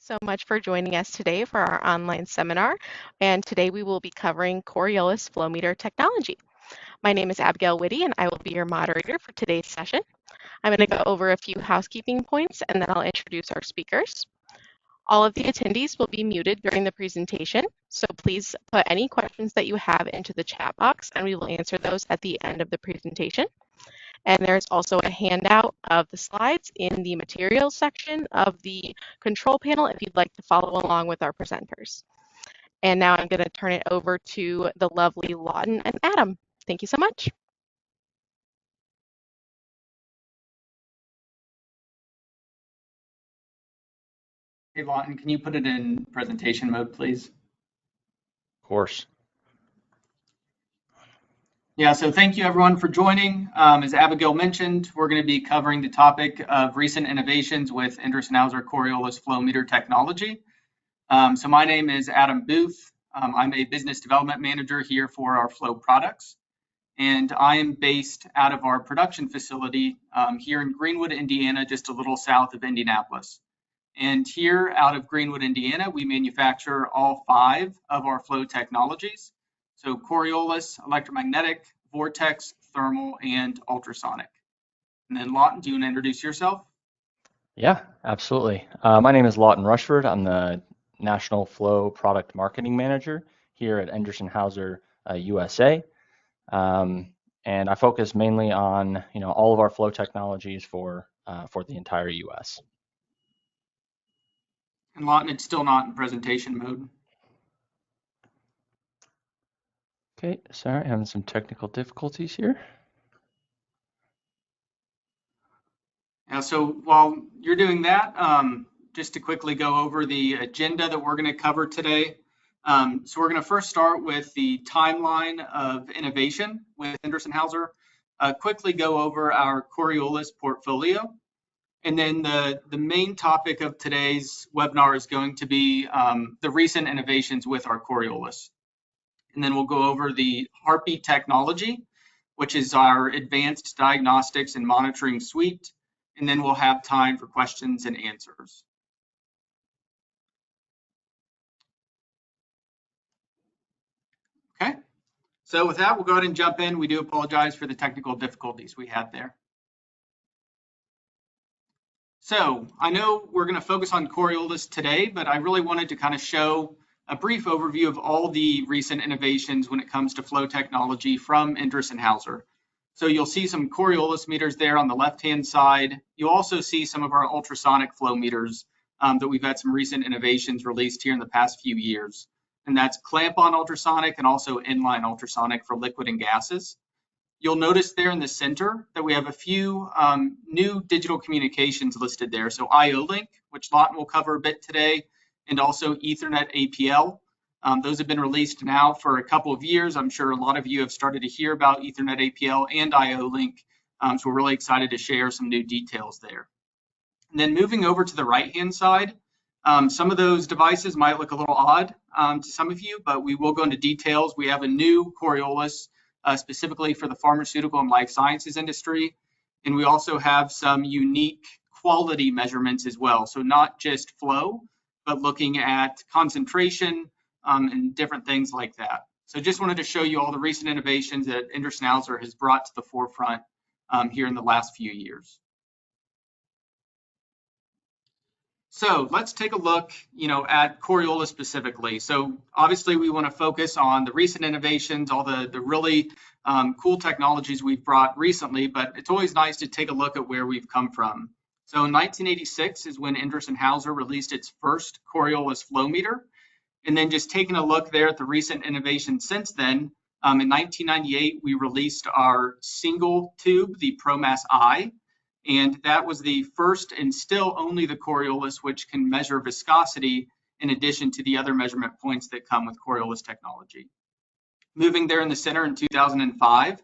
So much for joining us today for our online seminar. And today we will be covering Coriolis flow meter technology. My name is Abigail Whitty, and I will be your moderator for today's session. I'm going to go over a few housekeeping points, and then I'll introduce our speakers. All of the attendees will be muted during the presentation, so please put any questions that you have into the chat box, and we will answer those at the end of the presentation. And there's also a handout of the slides in the materials section of the control panel if you'd like to follow along with our presenters. And now I'm going to turn it over to the lovely Lawton and Adam. Thank you so much. Hey, Lawton, can you put it in presentation mode, please? Of course. Yeah, so thank you everyone for joining. As Abigail mentioned, we're going to be covering the topic of recent innovations with Endress and Hauser Coriolis flow meter technology. So my name is Adam Booth. I'm a business development manager here for our flow products. And I am based out of our production facility here in Greenwood, Indiana, just a little south of Indianapolis. And here out of Greenwood, Indiana, we manufacture all 5 of our flow technologies. So Coriolis, electromagnetic, vortex, thermal, and ultrasonic. And then Lawton, do you want to introduce yourself? Yeah, absolutely. My name is Lawton Rushford. I'm the National Flow Product Marketing Manager here at Endress and Hauser USA. And I focus mainly on all of our flow technologies for the entire US. And Lawton, it's still not in presentation mode. Okay, sorry, having some technical difficulties here. Yeah, so while you're doing that, just to quickly go over the agenda that we're going to cover today. So we're going to first start with the timeline of innovation with Endress and Hauser, quickly go over our Coriolis portfolio. And then the main topic of today's webinar is going to be the recent innovations with our Coriolis. And then we'll go over the Heartbeat technology, which is our advanced diagnostics and monitoring suite. And then we'll have time for questions and answers. Okay, so with that, we'll go ahead and jump in. We do apologize for the technical difficulties we had there. So I know we're going to focus on Coriolis today, but I really wanted to kind of show a brief overview of all the recent innovations when it comes to flow technology from Endress and Hauser. So you'll see some Coriolis meters there on the left-hand side. You'll also see some of our ultrasonic flow meters that we've had some recent innovations released here in the past few years. And that's clamp-on ultrasonic and also inline ultrasonic for liquid and gases. You'll notice there in the center that we have a few new digital communications listed there. So IO-Link, which Lawton will cover a bit today, and also Ethernet APL. Those have been released now for a couple of years. I'm sure a lot of you have started to hear about Ethernet APL and IO-Link. So we're really excited to share some new details there. And then moving over to the right-hand side, some of those devices might look a little odd to some of you, but we will go into details. We have a new Coriolis specifically for the pharmaceutical and life sciences industry. And we also have some unique quality measurements as well. So not just flow, but looking at concentration and different things like that. So just wanted to show you all the recent innovations that Endress and Hauser has brought to the forefront here in the last few years. So let's take a look, at Coriolis specifically. So obviously we want to focus on the recent innovations, all the really cool technologies we've brought recently, but it's always nice to take a look at where we've come from. So in 1986 is when Endress and Hauser released its first Coriolis flow meter. And then just taking a look there at the recent innovations since then, in 1998, we released our single tube, the ProMass I. And that was the first and still only the Coriolis which can measure viscosity in addition to the other measurement points that come with Coriolis technology. Moving there in the center in 2005,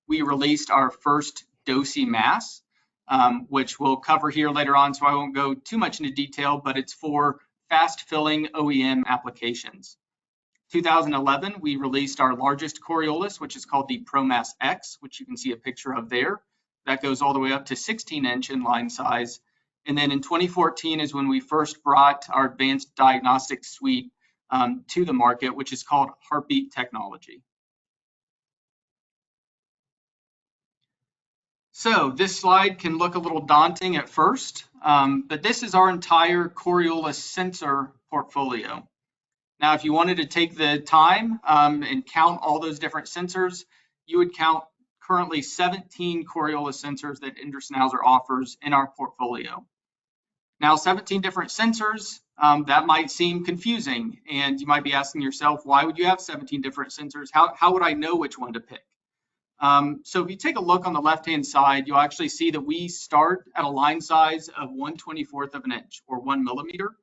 we released our first DOSI mass, which we'll cover here later on, so I won't go too much into detail, but it's for fast filling OEM applications. 2011, we released our largest Coriolis, which is called the ProMass X, which you can see a picture of there. That goes all the way up to 16-inch inline size. And then in 2014 is when we first brought our advanced diagnostic suite to the market, which is called Heartbeat technology. So this slide can look a little daunting at first, but this is our entire Coriolis sensor portfolio. Now, if you wanted to take the time and count all those different sensors, you would count currently 17 Coriolis sensors that Endress and Hauser offers in our portfolio. Now, 17 different sensors, that might seem confusing, and you might be asking yourself, why would you have 17 different sensors? How would I know which one to pick? So if you take a look on the left-hand side, you'll actually see that we start at a line size of 1/24th of an inch, or 1 millimeter.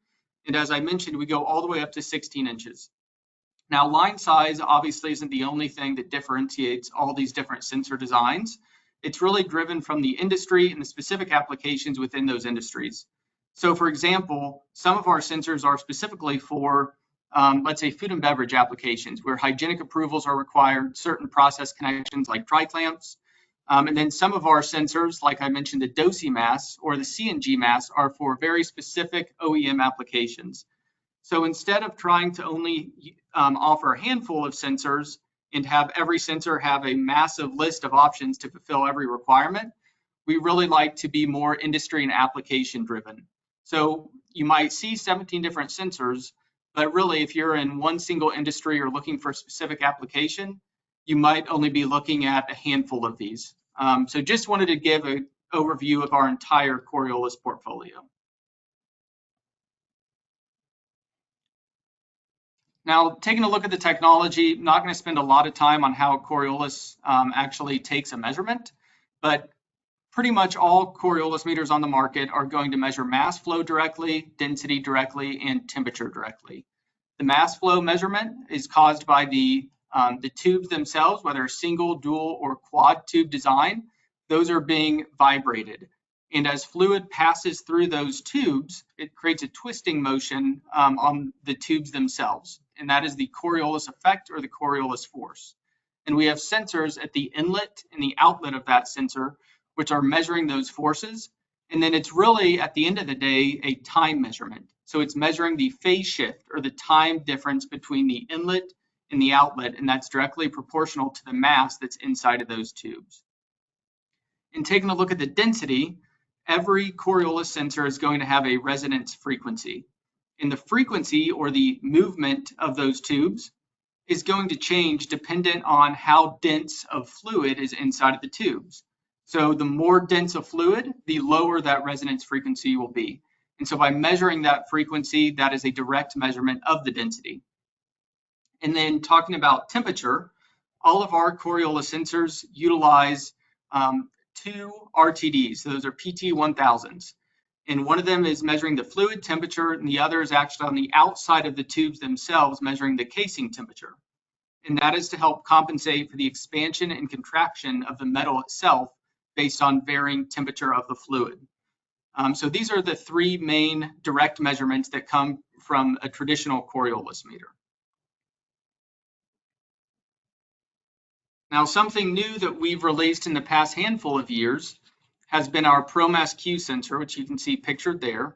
And as I mentioned, we go all the way up to 16 inches. Now, line size obviously isn't the only thing that differentiates all these different sensor designs. It's really driven from the industry and the specific applications within those industries. So for example, some of our sensors are specifically for let's say food and beverage applications where hygienic approvals are required, certain process connections like tri-clamps. And then some of our sensors, like I mentioned, the DOSI mass or the CNG mass are for very specific OEM applications. So instead of trying to only offer a handful of sensors and have every sensor have a massive list of options to fulfill every requirement, we really like to be more industry and application driven. So you might see 17 different sensors, but really, if you're in one single industry or looking for a specific application, you might only be looking at a handful of these. So just wanted to give an overview of our entire Coriolis portfolio. Now, taking a look at the technology, I'm not going to spend a lot of time on how Coriolis actually takes a measurement, but pretty much all Coriolis meters on the market are going to measure mass flow directly, density directly, and temperature directly. The mass flow measurement is caused by the tubes themselves, whether single, dual, or quad tube design. Those are being vibrated. And as fluid passes through those tubes, it creates a twisting motion on the tubes themselves. And that is the Coriolis effect or the Coriolis force. And we have sensors at the inlet and the outlet of that sensor, which are measuring those forces. And then it's really, at the end of the day, a time measurement. So it's measuring the phase shift or the time difference between the inlet and the outlet, and that's directly proportional to the mass that's inside of those tubes. And taking a look at the density, every Coriolis sensor is going to have a resonance frequency. And the frequency or the movement of those tubes is going to change dependent on how dense of fluid is inside of the tubes. So the more dense a fluid, the lower that resonance frequency will be. And so by measuring that frequency, that is a direct measurement of the density. And then talking about all of our Coriolis sensors utilize two RTDs. So those are PT1000s. And one of them is measuring the fluid temperature, and the other is actually on the outside of the tubes themselves, measuring the casing temperature. And that is to help compensate for the expansion and contraction of the metal itself based on varying temperature of the fluid. So these are the three main direct measurements that come from a traditional Coriolis meter. Now, something new that we've released in the past handful of years has been our ProMass Q sensor, which you can see pictured there.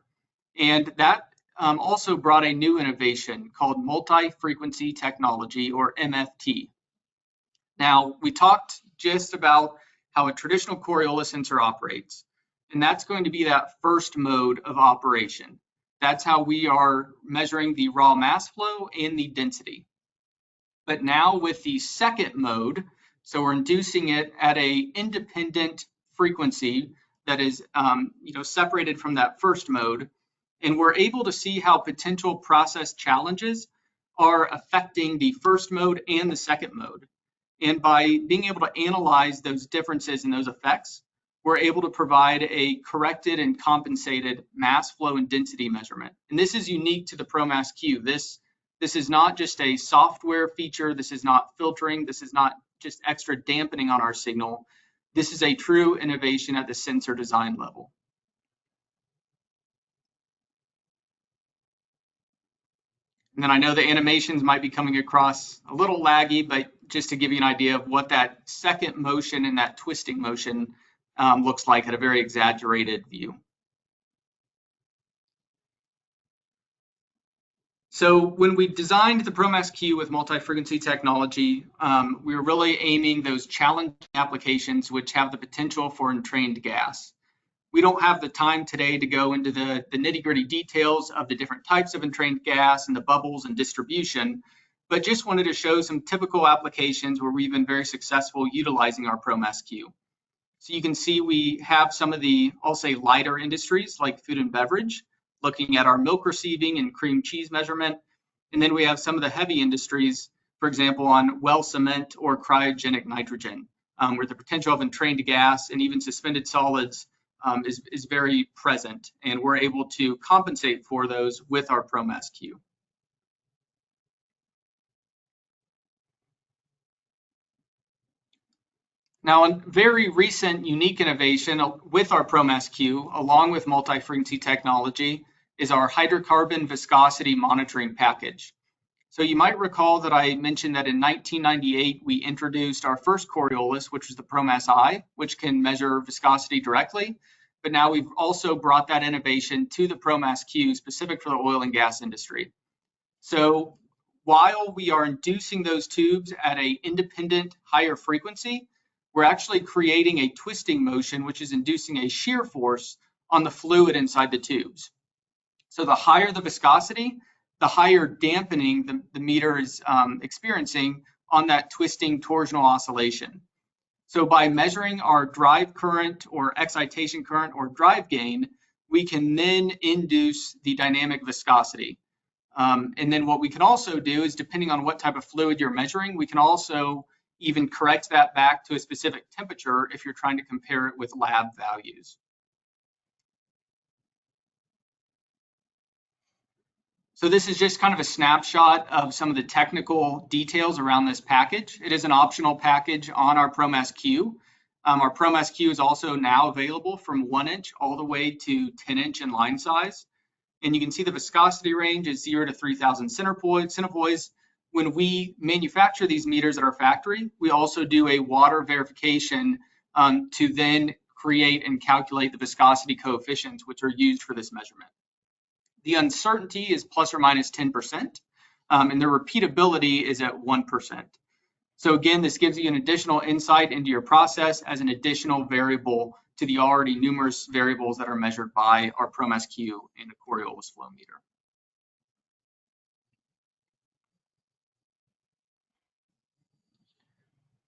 And that also brought a new innovation called multi-frequency technology, or MFT. Now, we talked just about how a traditional Coriolis sensor operates, and that's going to be that first mode of operation. That's how we are measuring the raw mass flow and the density. But now with the second mode, so we're inducing it at an independent frequency that is separated from that first mode, and we're able to see how potential process challenges are affecting the first mode and the second mode. And by being able to analyze those differences and those effects, we're able to provide a corrected and compensated mass flow and density measurement. And this is unique to the ProMass Q. This is not just a software feature. This is not filtering. This is not just extra dampening on our signal. This is a true innovation at the sensor design level. And then I know the animations might be coming across a little laggy, but just to give you an idea of what that second motion and that twisting motion looks like at a very exaggerated view. So when we designed the ProMass Q with multi-frequency technology, we were really aiming those challenging applications which have the potential for entrained gas. We don't have the time today to go into the nitty-gritty details of the different types of entrained gas and the bubbles and distribution, but just wanted to show some typical applications where we've been very successful utilizing our ProMass Q. So you can see we have some of the, I'll say, lighter industries like food and beverage, looking at our milk receiving and cream cheese measurement. And then we have some of the heavy industries, for example, on well cement or cryogenic nitrogen, where the potential of entrained gas and even suspended solids is very present. And we're able to compensate for those with our ProMass Q. Now, a very recent unique innovation with our ProMass Q, along with multi-frequency technology, is our hydrocarbon viscosity monitoring package. So you might recall that I mentioned that in 1998, we introduced our first Coriolis, which was the ProMass I, which can measure viscosity directly. But now we've also brought that innovation to the ProMass Q, specific for the oil and gas industry. So while we are inducing those tubes at an independent higher frequency, we're actually creating a twisting motion, which is inducing a shear force on the fluid inside the tubes. So the higher the viscosity, the higher dampening the meter is experiencing on that twisting torsional oscillation. So by measuring our drive current or excitation current or drive gain, we can then induce the dynamic viscosity. And then what we can also do is, depending on what type of fluid you're measuring, we can also even correct that back to a specific temperature if you're trying to compare it with lab values. So this is just kind of a snapshot of some of the technical details around this package. It is an optional package on our ProMass Q. Our ProMass Q is also now available from 1 inch all the way to 10 inch in line size. And you can see the viscosity range is 0 to 3,000 centipoise. When we manufacture these meters at our factory, we also do a water verification to then create and calculate the viscosity coefficients, which are used for this measurement. The uncertainty is plus or minus 10%, and the repeatability is at 1%. So again, this gives you an additional insight into your process as an additional variable to the already numerous variables that are measured by our ProMass Q and the Coriolis flow meter.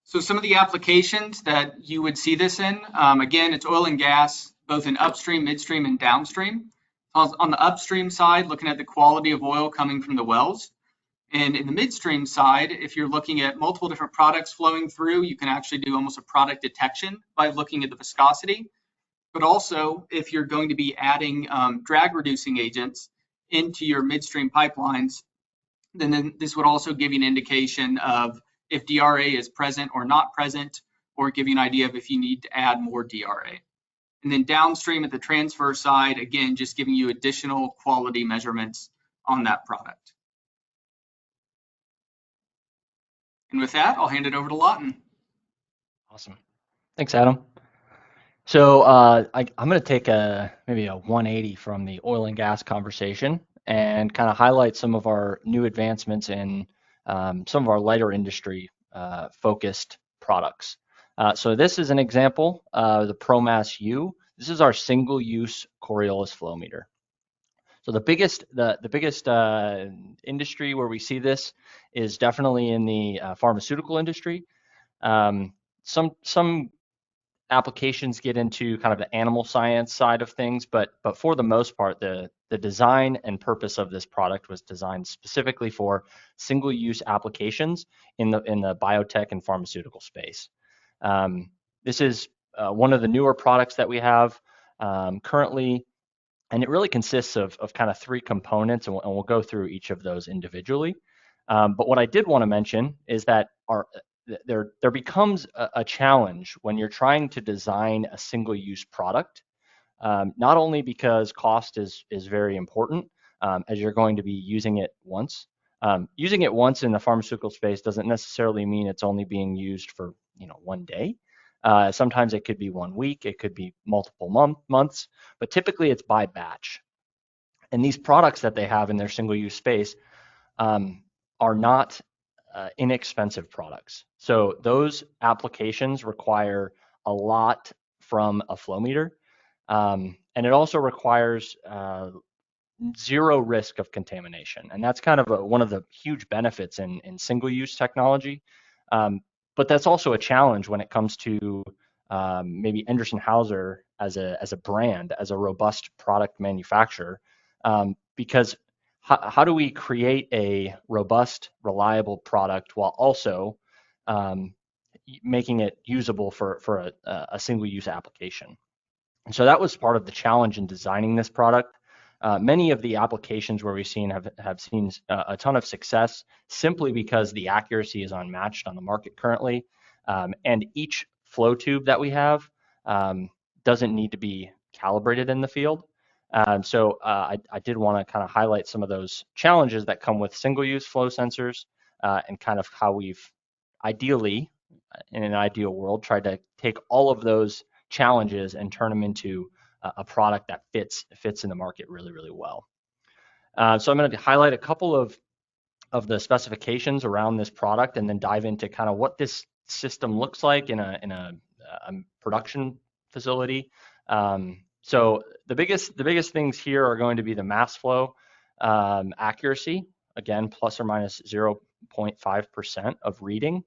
So some of the applications that you would see this in, again, it's oil and gas, both in upstream, midstream, and downstream. On the upstream side, looking at the quality of oil coming from the wells. And in the midstream side, if you're looking at multiple different products flowing through, you can actually do almost a product detection by looking at the viscosity. But also, if you're going to be adding drag reducing agents into your midstream pipelines, then this would also give you an indication of if DRA is present or not present, or give you an idea of if you need to add more DRA. And then downstream at the transfer side, again, just giving you additional quality measurements on that product. And with that, I'll hand it over to Lawton. Awesome. Thanks, Adam. So I'm going to take maybe a 180 from the oil and gas conversation and kind of highlight some of our new advancements in some of our lighter industry focused products. So this is an example, the ProMass U. This is our single-use Coriolis flow meter. So the biggest industry where we see this is definitely in the pharmaceutical industry. Some applications get into kind of the animal science side of things, but for the most part, the design and purpose of this product was designed specifically for single-use applications in the biotech and pharmaceutical space. This is one of the newer products that we have currently, and it really consists of kind of three components, and we'll go through each of those individually. But what I did want to mention is that there becomes a challenge when you're trying to design a single-use product, not only because cost is very important, as you're going to be using it once. Using it once in the pharmaceutical space doesn't necessarily mean it's only being used for 1 day. Sometimes it could be 1 week, it could be multiple months, but typically it's by batch. And these products that they have in their single-use space are not inexpensive products. So those applications require a lot from a flow meter. And it also requires zero risk of contamination. And that's kind of one of the huge benefits in single-use technology. But that's also a challenge when it comes to maybe Endress and Hauser as a brand, as a robust product manufacturer, because how do we create a robust, reliable product while also making it usable for a single-use application? And so that was part of the challenge in designing this product. Many of the applications where we've seen have seen a ton of success simply because the accuracy is unmatched on the market currently, and each flow tube that we have doesn't need to be calibrated in the field. So I did want to kind of highlight some of those challenges that come with single-use flow sensors and kind of how we've ideally, in an ideal world, tried to take all of those challenges and turn them into a product that fits in the market really, really well. So I'm going to highlight a couple of the specifications around this product and then dive into kind of what this system looks like in a production facility. So the biggest things here are going to be the mass flow accuracy, again, plus or minus 0.5% of reading,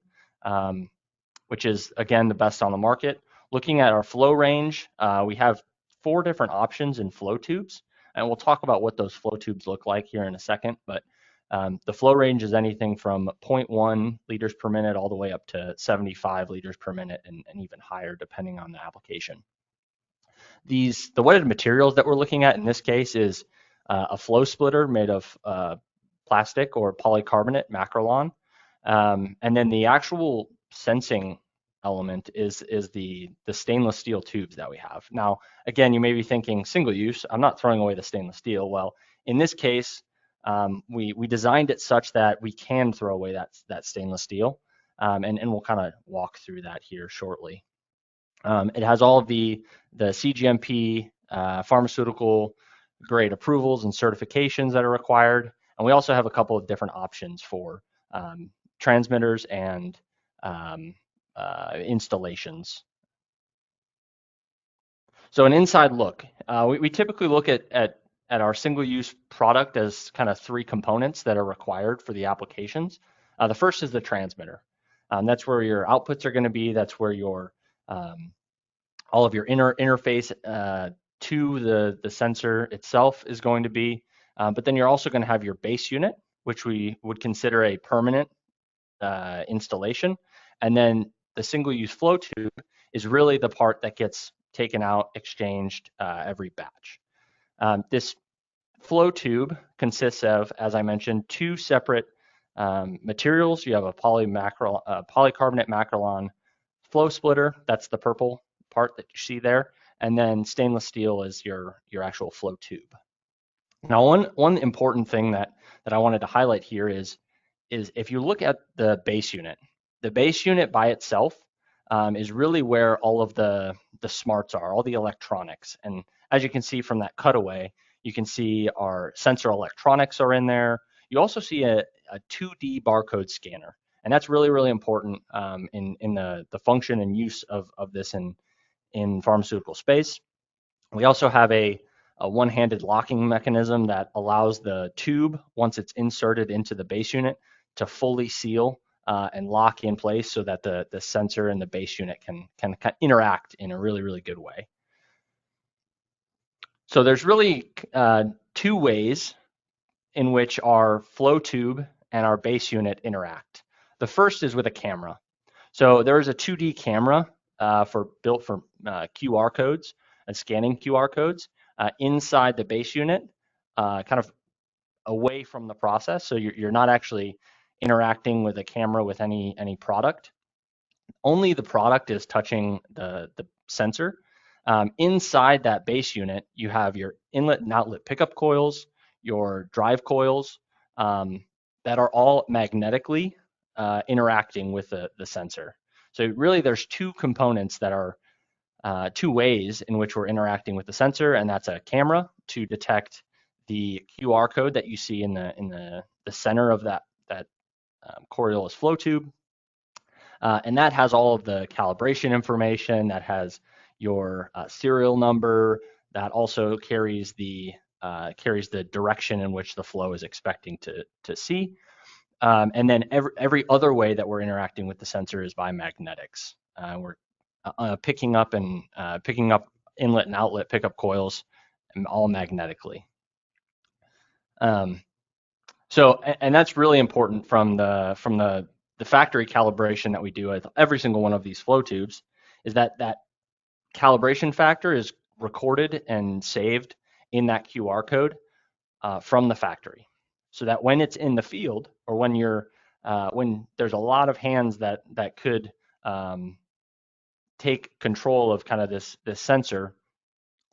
which is, again, the best on the market. Looking at our flow range, we have 4 different options in flow tubes, and we'll talk about what those flow tubes look like here in a second. But the flow range is anything from 0.1 liters per minute all the way up to 75 liters per minute and even higher depending on the application. The wetted materials that we're looking at in this case is a flow splitter made of plastic or polycarbonate macrolon. And then the actual sensing element is the stainless steel tubes that we have. Now, again, you may be thinking single use. I'm not throwing away the stainless steel. Well, in this case, we designed it such that we can throw away that stainless steel, and we'll kind of walk through that here shortly. It has all of the CGMP pharmaceutical grade approvals and certifications that are required, and we also have a couple of different options for transmitters and installations. So an inside look. We typically look at our single-use product as kind of 3 components that are required for the applications. The first is the transmitter. That's where your outputs are going to be. That's where your all of your interface to the sensor itself is going to be. But then you're also going to have your base unit, which we would consider a permanent installation. And then the single-use flow tube is really the part that gets taken out, exchanged every batch. This flow tube consists of, as I mentioned, 2 separate materials. You have a polycarbonate macrolon flow splitter. That's the purple part that you see there. And then stainless steel is your actual flow tube. Now, one important thing that I wanted to highlight here is if you look at the base unit by itself is really where all of the smarts are, all the electronics. And as you can see from that cutaway, you can see our sensor electronics are in there. You also see a 2D barcode scanner, and that's really, really important in the function and use of this in pharmaceutical space. We also have a one-handed locking mechanism that allows the tube, once it's inserted into the base unit, to fully seal and lock in place so that the sensor and the base unit can interact in a really, really good way. So there's really 2 ways in which our flow tube and our base unit interact. The first is with a camera. So there is a 2D camera built for QR codes and scanning QR codes inside the base unit, kind of away from the process. So you're not actually interacting with a camera with any product. Only the product is touching the sensor. Inside that base unit, you have your inlet and outlet pickup coils, your drive coils that are all magnetically interacting with the sensor. So really there's 2 components that are 2 ways in which we're interacting with the sensor, and that's a camera to detect the QR code that you see in the center of that Coriolis flow tube. And that has all of the calibration information, that has your serial number, that also carries the direction in which the flow is expecting to see. And then every other way that we're interacting with the sensor is by magnetics. We're picking up inlet and outlet pickup coils, all magnetically. And that's really important from the factory calibration that we do with every single one of these flow tubes, is that calibration factor is recorded and saved in that QR code from the factory, so that when it's in the field, or when there's a lot of hands that could take control of kind of this sensor,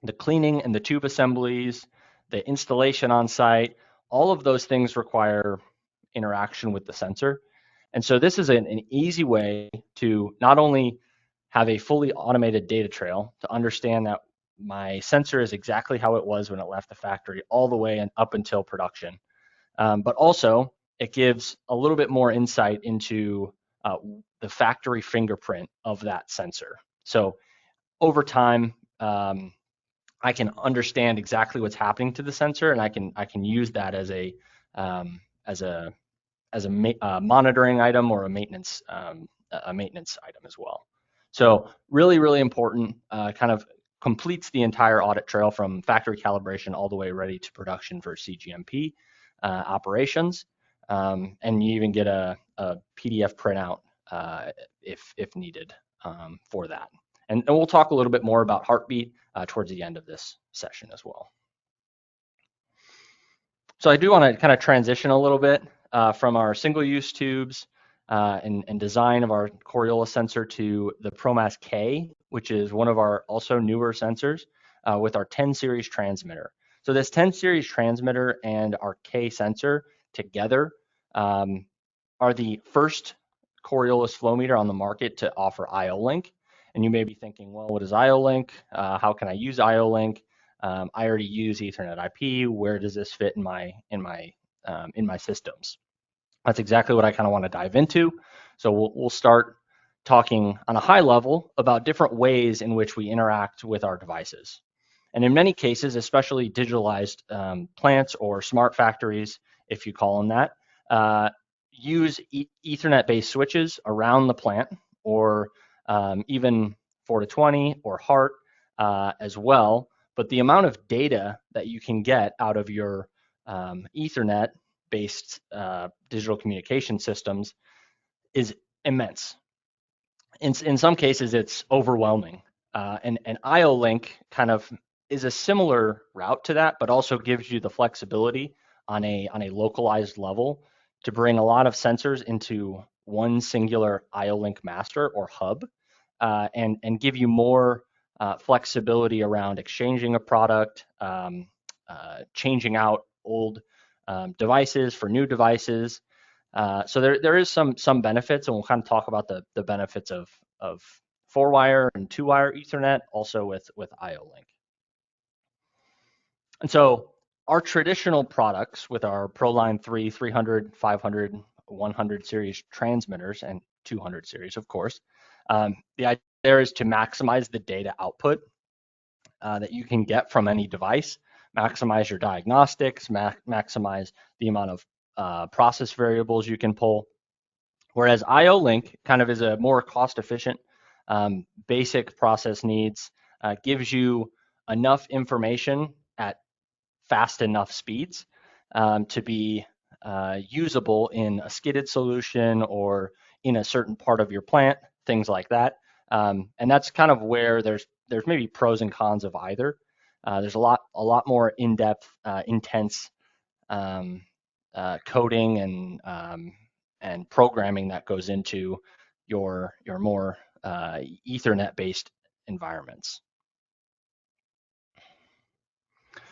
the cleaning and the tube assemblies, the installation on site, all of those things require interaction with the sensor. And so this is an easy way to not only have a fully automated data trail to understand that my sensor is exactly how it was when it left the factory all the way and up until production, but also it gives a little bit more insight into the factory fingerprint of that sensor. So over time, I can understand exactly what's happening to the sensor, and I can use that as a monitoring item, or a maintenance item as well. So really important. Kind of completes the entire audit trail from factory calibration all the way ready to production for CGMP operations, and you even get a PDF printout if needed for that. And we'll talk a little bit more about heartbeat towards the end of this session as well. So I do want to kind of transition a little bit from our single-use tubes and design of our Coriolis sensor to the ProMass K, which is one of our also newer sensors with our 10 series transmitter. So this 10 series transmitter and our K sensor together are the first Coriolis flow meter on the market to offer IO-Link. And you may be thinking, well, what is IO-Link? How can I use IO-Link? I already use Ethernet IP. Where does this fit in my systems? That's exactly what I kind of want to dive into. So we'll start talking on a high level about different ways in which we interact with our devices. And in many cases, especially digitalized plants or smart factories, if you call them that, use Ethernet-based switches around the plant, or even 4 to 20 or HART as well. But the amount of data that you can get out of your Ethernet-based digital communication systems is immense. In some cases, it's overwhelming. And IO-Link kind of is a similar route to that, but also gives you the flexibility on a localized level to bring a lot of sensors into one singular IO-Link master or hub, and give you more flexibility around exchanging a product, changing out old devices for new devices. So there is some benefits, and we'll kind of talk about the benefits of 4-wire and 2-wire Ethernet, also with IO-Link. And so our traditional products with our ProLine 3, 300, 500, 100 series transmitters, and 200 series, of course, the idea there is to maximize the data output that you can get from any device, maximize your diagnostics, maximize the amount of process variables you can pull. Whereas IO-Link kind of is a more cost-efficient, basic process needs, gives you enough information at fast enough speeds to be usable in a skidded solution or in a certain part of your plant, things like that. And that's kind of where there's maybe pros and cons of either. There's a lot more in-depth, intense coding and programming that goes into your more Ethernet-based environments.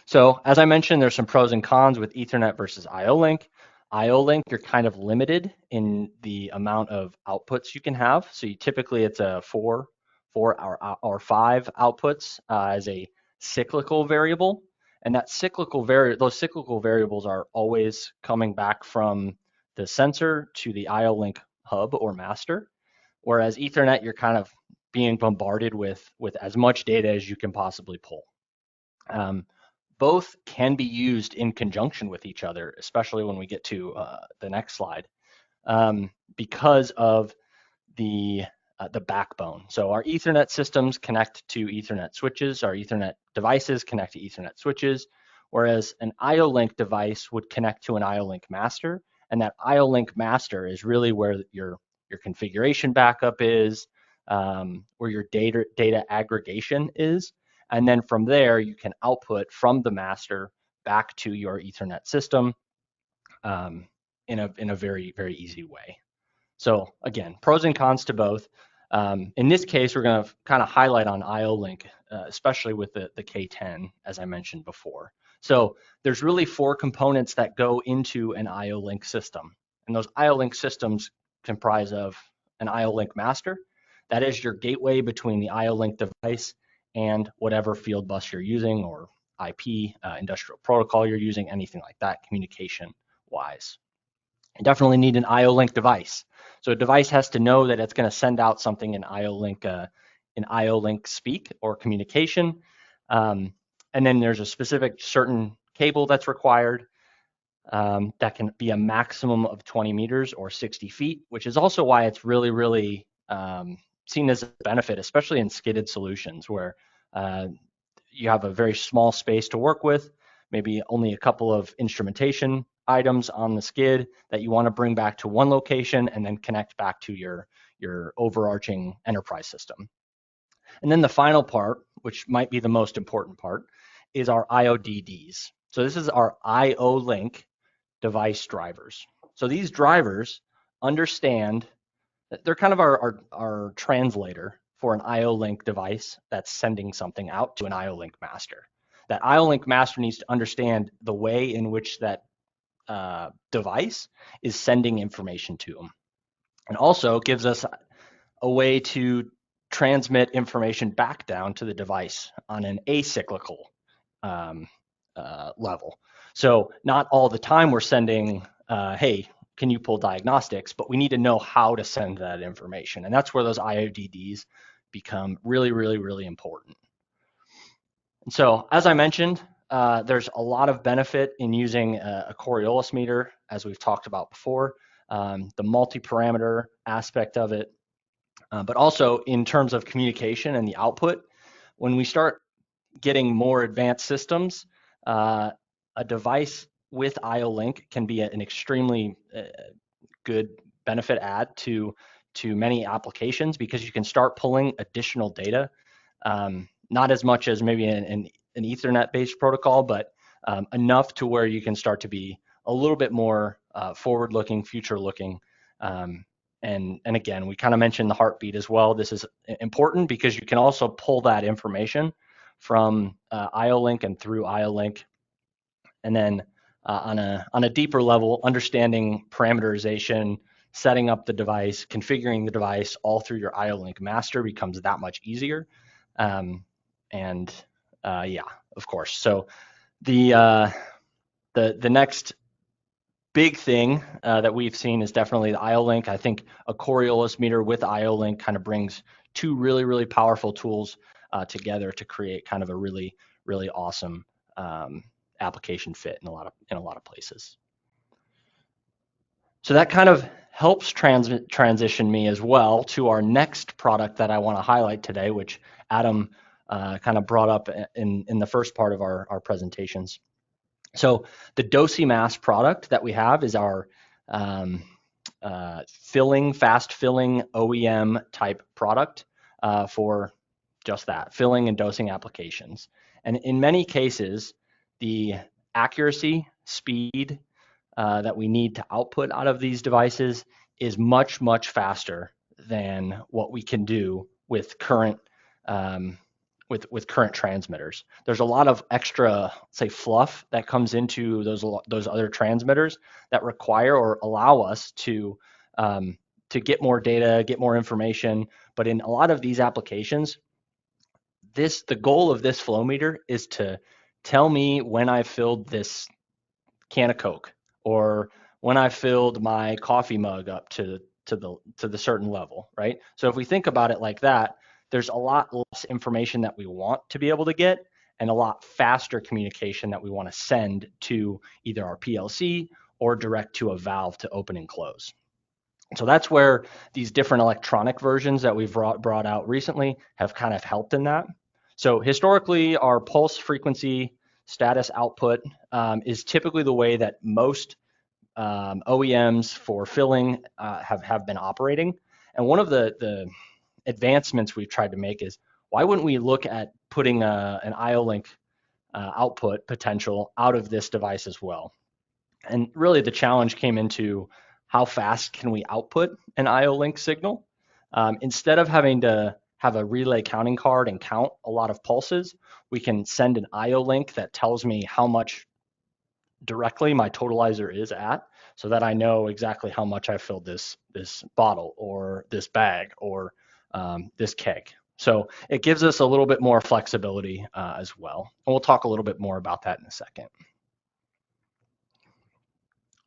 So as I mentioned, there's some pros and cons with Ethernet versus IO-Link. IO-Link, you're kind of limited in the amount of outputs you can have. So typically it's a 4 or 5 outputs as a cyclical variable. And those cyclical variables are always coming back from the sensor to the IO-Link hub or master. Whereas Ethernet, you're kind of being bombarded with as much data as you can possibly pull. Both can be used in conjunction with each other, especially when we get to the next slide, because of the backbone. So our Ethernet systems connect to Ethernet switches. Our Ethernet devices connect to Ethernet switches, whereas an IO-Link device would connect to an IO-Link master, and that IO-Link master is really where your configuration backup is, where your data aggregation is, and then from there you can output from the master back to your Ethernet system in a very, very easy way. So again, pros and cons to both. In this case, we're going to kind of highlight on IO-Link, especially with the K10, as I mentioned before. So there's really 4 components that go into an IO-Link system. And those IO-Link systems comprise of an IO-Link master. That is your gateway between the IO-Link device and whatever field bus you're using, or IP, industrial protocol you're using, anything like that, communication-wise. You definitely need an IO-Link device. So a device has to know that it's going to send out something in IO-Link speak or communication. And then there's a specific certain cable that's required that can be a maximum of 20 meters or 60 feet, which is also why it's really, really seen as a benefit, especially in skidded solutions where you have a very small space to work with, maybe only a couple of instrumentation items on the skid that you want to bring back to one location and then connect back to your overarching enterprise system. And then the final part, which might be the most important part, is our IODDs. So this is our IO-Link device drivers. So these drivers understand that they're kind of our translator for an IO-Link device that's sending something out to an IO-Link master. That IO-Link master needs to understand the way in which that device is sending information to them, and also gives us a way to transmit information back down to the device on an acyclical level. So not all the time we're sending, hey, can you pull diagnostics, but we need to know how to send that information. And that's where those IODDs become really, really, really important. And so, as I mentioned, there's a lot of benefit in using a Coriolis meter, as we've talked about before, the multi-parameter aspect of it, but also in terms of communication and the output. When we start getting more advanced systems, a device with IO-Link can be an extremely good benefit add to many applications, because you can start pulling additional data, not as much as maybe an Ethernet-based protocol, but enough to where you can start to be a little bit more forward-looking, future-looking. And again, we kind of mentioned the heartbeat as well. This is important because you can also pull that information from IO-Link and through IO-Link, and then on a deeper level, understanding parameterization, setting up the device, configuring the device all through your IO-Link master becomes that much easier. Yeah, of course. So the next big thing that we've seen is definitely the IO-Link. I think a Coriolis meter with IO-Link kind of brings 2 really, really powerful tools together to create kind of a really, really awesome application fit in a lot of places. So that kind of helps transition me as well to our next product that I want to highlight today, which Adam kind of brought up in the first part of our presentations. So the Dosimass product that we have is our fast filling OEM type product for just that, filling and dosing applications. And in many cases, the accuracy, speed that we need to output out of these devices is much, much faster than what we can do with current current transmitters. There's a lot of extra, say, fluff that comes into those other transmitters that require or allow us to get more data, get more information. But in a lot of these applications, the goal of this flow meter is to tell me when I filled this can of Coke, or when I filled my coffee mug up to the certain level, right? So if we think about it like that, there's a lot less information that we want to be able to get, and a lot faster communication that we want to send to either our PLC or direct to a valve to open and close. So that's where these different electronic versions that we've brought out recently have kind of helped in that. So historically, our pulse frequency status output is typically the way that most OEMs for filling have been operating. And one of the advancements we've tried to make is, why wouldn't we look at putting an IO-Link output potential out of this device as well? And really the challenge came into, how fast can we output an IO-Link signal? Instead of having to have a relay counting card and count a lot of pulses, we can send an IO-Link that tells me how much directly my totalizer is at, so that I know exactly how much I filled this bottle or this bag or this keg. So it gives us a little bit more flexibility as well. And we'll talk a little bit more about that in a second.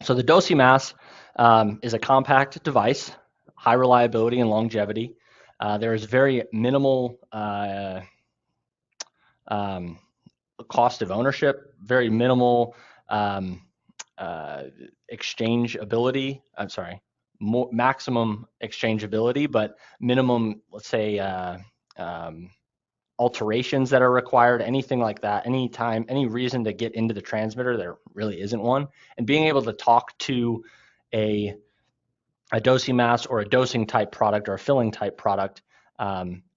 So the Dosimass is a compact device, high reliability and longevity. There is very minimal cost of ownership, very minimal exchangeability. I'm sorry, maximum exchangeability, but minimum, let's say, alterations that are required, anything like that, anytime, any reason to get into the transmitter, there really isn't one. And being able to talk to a Dosimass or a dosing type product or a filling type product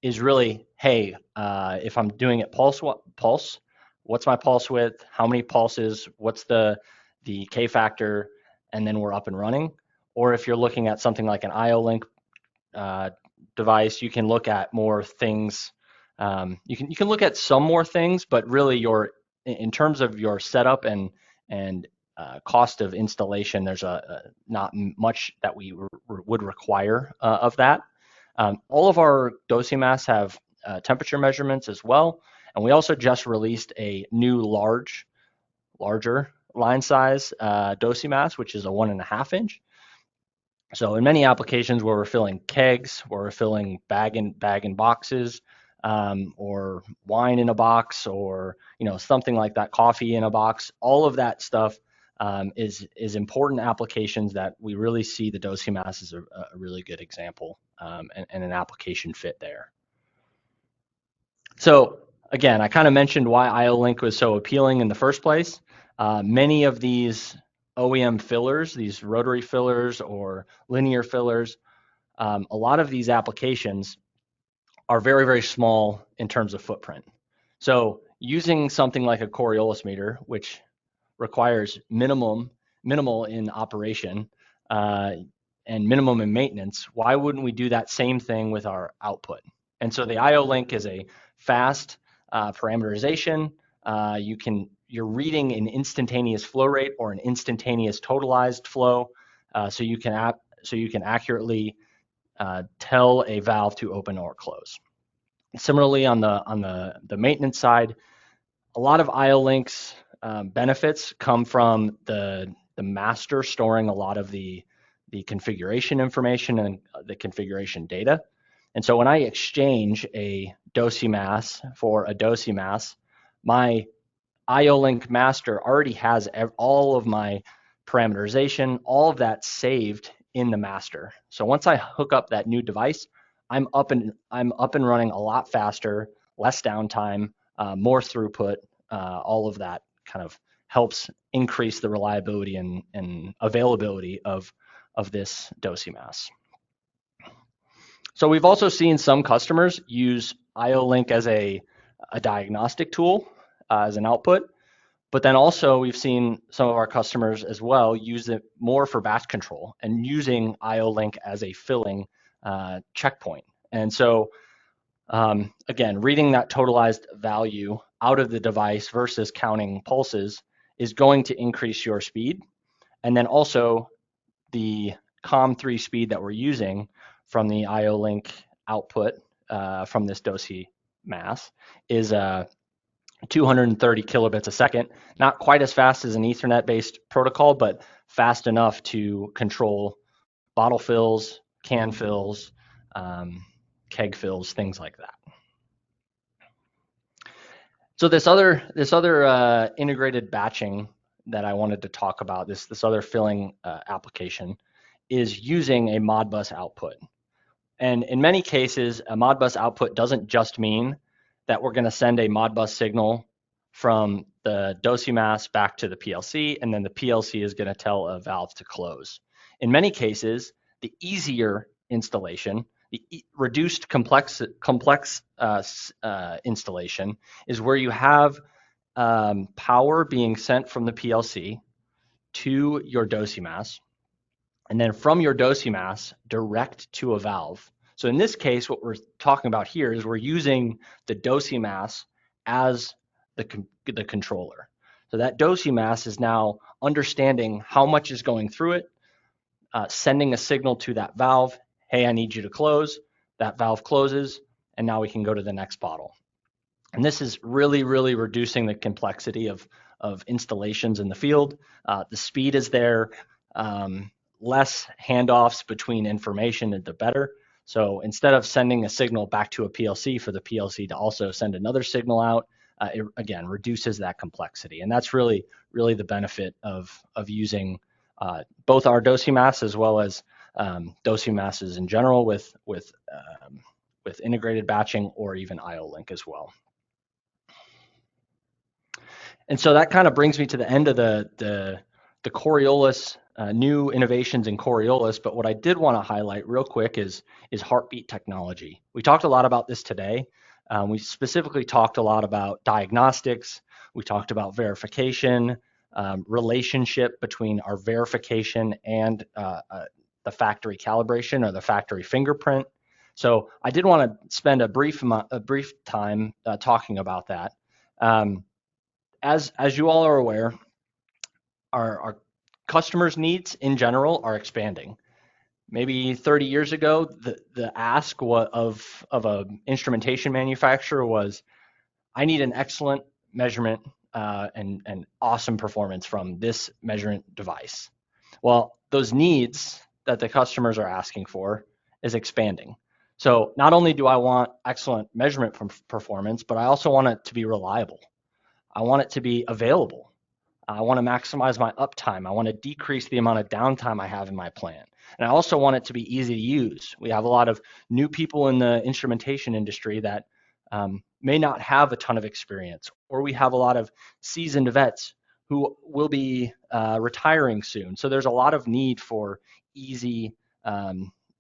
is really, hey, if I'm doing it pulse, what's my pulse width? How many pulses? What's the K factor? And then we're up and running. Or if you're looking at something like an IO-Link device, you can look at more things. You can look at some more things, but really in terms of your setup and cost of installation, there's not much that we would require of that. All of our Dosimass have temperature measurements as well, and we also just released a new larger line size Dosimass, which is a 1.5 inch. So in many applications where we're filling kegs, where we're filling bag and boxes, or wine in a box, or something like that, coffee in a box, all of that stuff is important applications that we really see the Dosimass as a really good example, and an application fit there. So again, I kind of mentioned why IO-Link was so appealing in the first place. Many of these OEM fillers, these rotary fillers or linear fillers, a lot of these applications are very, very small in terms of footprint. So using something like a Coriolis meter, which requires minimal in operation and minimum in maintenance, why wouldn't we do that same thing with our output? And so the IO-Link is a fast parameterization. You're reading an instantaneous flow rate or an instantaneous totalized flow, so you can accurately tell a valve to open or close. Similarly, on the maintenance side, a lot of IO-Link's benefits come from the master storing a lot of the configuration information and the configuration data. And so when I exchange a Dosimass for a Dosimass, my IO-Link master already has all of my parameterization, all of that saved in the master. So once I hook up that new device, I'm up and running a lot faster, less downtime, more throughput. All of that kind of helps increase the reliability and availability of this Dosimass. So we've also seen some customers use IO-Link as a diagnostic tool, as an output, but then also we've seen some of our customers as well use it more for batch control and using IO-Link as a filling checkpoint. And so again, reading that totalized value out of the device versus counting pulses is going to increase your speed. And then also the COM3 speed that we're using from the IO-Link output from this Dosimass is 230 kilobits a second, not quite as fast as an Ethernet-based protocol, but fast enough to control bottle fills, can fills, keg fills, things like that. So this other integrated batching that I wanted to talk about, this other filling application, is using a Modbus output. And in many cases, a Modbus output doesn't just mean that we're going to send a Modbus signal from the dosimass back to the PLC, and then the PLC is going to tell a valve to close. In many cases, the easier installation, the reduced complex installation is where you have power being sent from the PLC to your dosimass, and then from your dosimass direct to a valve. So in this case, what we're talking about here is we're using the dosimass as the controller. So that dosimass is now understanding how much is going through it, sending a signal to that valve, hey, I need you to close. That valve closes, and now we can go to the next bottle. And this is really, really reducing the complexity of installations in the field. The speed is there. Less handoffs between information, the better. So instead of sending a signal back to a PLC for the PLC to also send another signal out, it again reduces that complexity. And that's really, really the benefit of using both our dosimass as well as dosimasses in general with integrated batching or even IO-Link as well. And so that kind of brings me to the end of the Coriolis new innovations in Coriolis. But what I did want to highlight real quick is heartbeat technology. We talked a lot about this today. We specifically talked a lot about diagnostics. We talked about verification, relationship between our verification and the factory calibration or the factory fingerprint. So I did want to spend a brief time talking about that. As you all are aware, our customers' needs in general are expanding. Maybe 30 years ago, the ask of an instrumentation manufacturer was, I need an excellent measurement and awesome performance from this measurement device. Well, those needs that the customers are asking for is expanding. So not only do I want excellent measurement performance, but I also want it to be reliable. I want it to be available. I want to maximize my uptime. I want to decrease the amount of downtime I have in my plant. And I also want it to be easy to use. We have a lot of new people in the instrumentation industry that may not have a ton of experience, or we have a lot of seasoned vets who will be retiring soon. So there's a lot of need for easy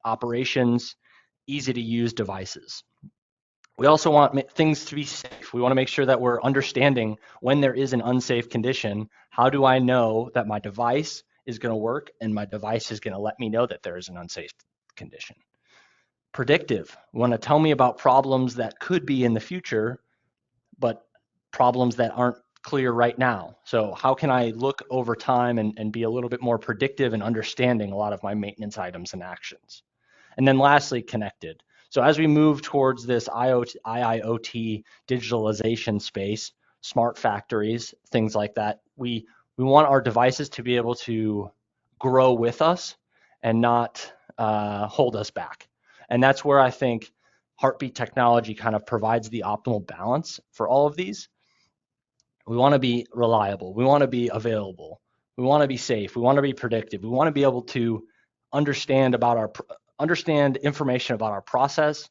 operations, easy to use devices. We also want things to be safe. We want to make sure that we're understanding when there is an unsafe condition. How do I know that my device is going to work and my device is going to let me know that there is an unsafe condition? Predictive. We want to tell me about problems that could be in the future, but problems that aren't clear right now. So how can I look over time and be a little bit more predictive and understanding a lot of my maintenance items and actions? And then lastly, connected. So as we move towards this IIoT digitalization space, smart factories, things like that, we want our devices to be able to grow with us and not hold us back. And that's where I think heartbeat technology kind of provides the optimal balance for all of these. We want to be reliable. We want to be available. We want to be safe. We want to be predictive. We want to be able to understand information about our process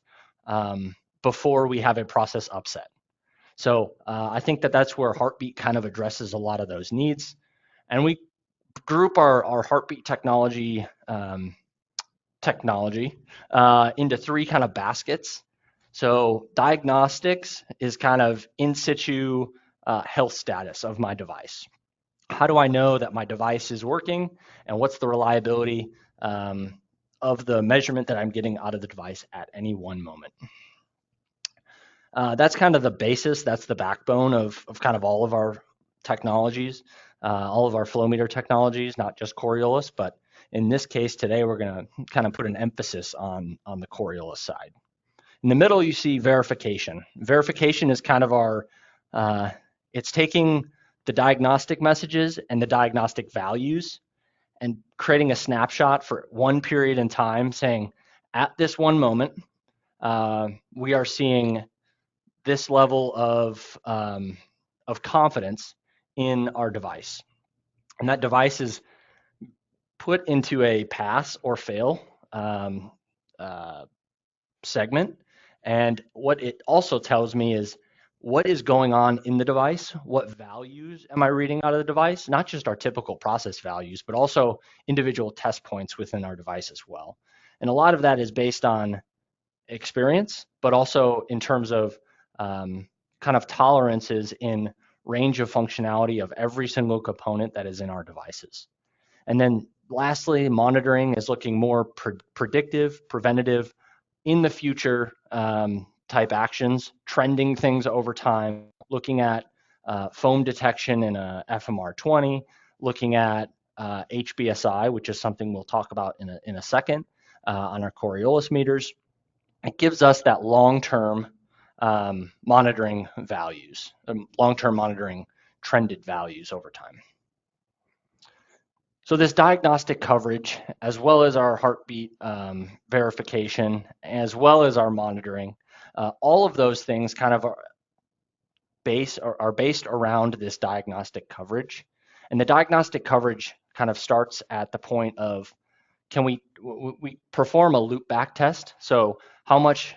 before we have a process upset. So I think that that's where heartbeat kind of addresses a lot of those needs. And we group our heartbeat technology into three kind of baskets. So diagnostics is kind of in situ health status of my device. How do I know that my device is working, and what's the reliability of the measurement that I'm getting out of the device at any one moment? That's kind of the basis. That's the backbone of kind of all of our technologies, all of our flow meter technologies, not just Coriolis, but in this case today, we're going to kind of put an emphasis on the Coriolis side. In the middle, you see verification. Verification is kind of our It's taking the diagnostic messages and the diagnostic values and creating a snapshot for one period in time, saying at this one moment, we are seeing this level of confidence in our device. And that device is put into a pass or fail uh, segment. And what it also tells me is what is going on in the device, what values am I reading out of the device, not just our typical process values, but also individual test points within our device as well. And a lot of that is based on experience, but also in terms of kind of tolerances in range of functionality of every single component that is in our devices. And then lastly, monitoring is looking more predictive, preventative, in the future type actions, trending things over time, looking at foam detection in a FMR20, looking at HBSI, which is something we'll talk about in a second on our Coriolis meters. It gives us that long-term monitoring values, long-term monitoring trended values over time. So this diagnostic coverage, as well as our heartbeat verification, as well as our monitoring, all of those things kind of are based around this diagnostic coverage. And the diagnostic coverage kind of starts at the point of, can we perform a loop back test? So how much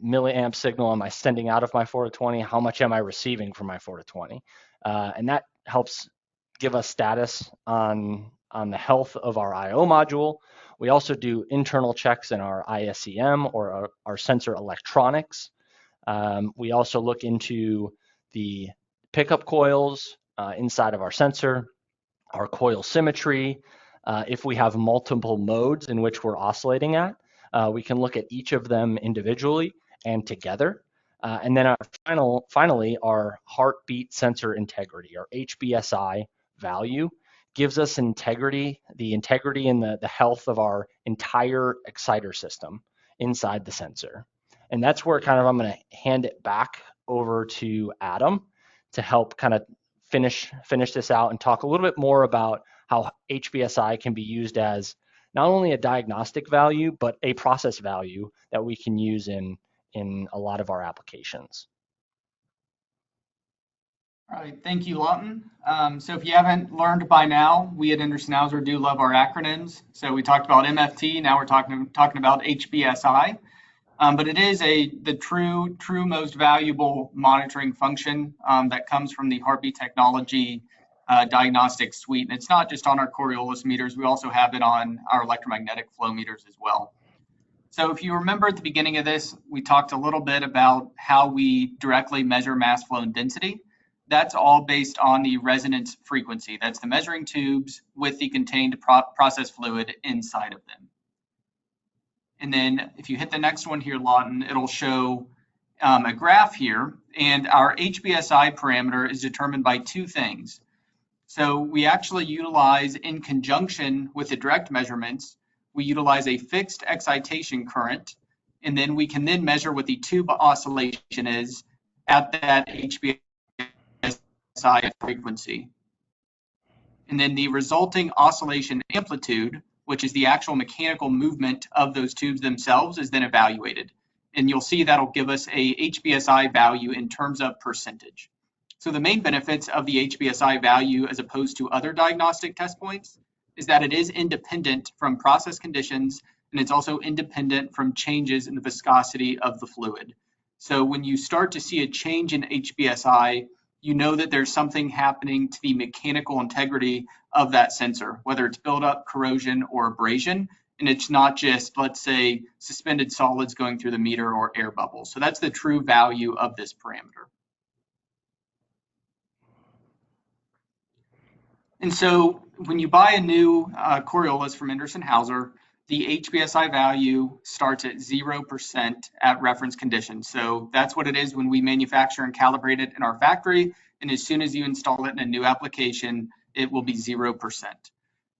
milliamp signal am I sending out of my 4 to 20? How much am I receiving from my 4 to 20? And that helps give us status on the health of our I/O module. We also do internal checks in our ISEM or our sensor electronics. We also look into the pickup coils inside of our sensor, our coil symmetry. If we have multiple modes in which we're oscillating at, we can look at each of them individually and together. And then finally, our heartbeat sensor integrity, or HBSI value, gives us integrity, the integrity and the health of our entire exciter system inside the sensor. And that's where kind of I'm going to hand it back over to Adam to help kind of finish this out and talk a little bit more about how HBSI can be used as not only a diagnostic value, but a process value that we can use in a lot of our applications. All right, thank you, Lawton. So if you haven't learned by now, we at Endress and Hauser do love our acronyms. So we talked about MFT, now we're talking about HBSI. But it is the true most valuable monitoring function that comes from the heartbeat technology diagnostic suite. And it's not just on our Coriolis meters, we also have it on our electromagnetic flow meters as well. So if you remember at the beginning of this, we talked a little bit about how we directly measure mass flow and density. That's all based on the resonance frequency. That's the measuring tubes with the contained process fluid inside of them. And then if you hit the next one here, Lawton, it'll show a graph here. And our HBSI parameter is determined by two things. So we actually utilize, in conjunction with the direct measurements, we utilize a fixed excitation current, and then we can then measure what the tube oscillation is at that HBSI frequency. And then the resulting oscillation amplitude, which is the actual mechanical movement of those tubes themselves, is then evaluated. And you'll see that'll give us a HBSI value in terms of percentage. So the main benefits of the HBSI value as opposed to other diagnostic test points is that it is independent from process conditions, and it's also independent from changes in the viscosity of the fluid. So when you start to see a change in HBSI, you know that there's something happening to the mechanical integrity of that sensor, whether it's buildup, corrosion, or abrasion, and it's not just, let's say, suspended solids going through the meter or air bubbles. So that's the true value of this parameter. And so when you buy a new Coriolis from Endress and Hauser, the HBSI value starts at 0% at reference conditions. So that's what it is when we manufacture and calibrate it in our factory. And as soon as you install it in a new application, it will be 0%.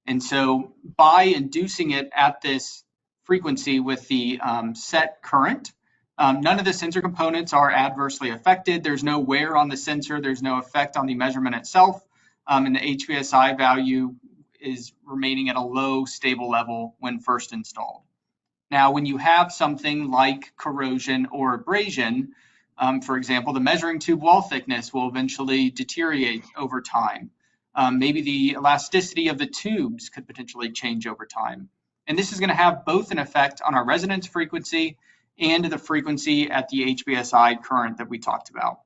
And so by inducing it at this frequency with the set current, None of the sensor components are adversely affected. There's no wear on the sensor. There's no effect on the measurement itself. And the HPSI value is remaining at a low, stable level when first installed. Now, when you have something like corrosion or abrasion, for example, the measuring tube wall thickness will eventually deteriorate over time. Maybe the elasticity of the tubes could potentially change over time. And this is going to have both an effect on our resonance frequency and the frequency at the HPSI current that we talked about.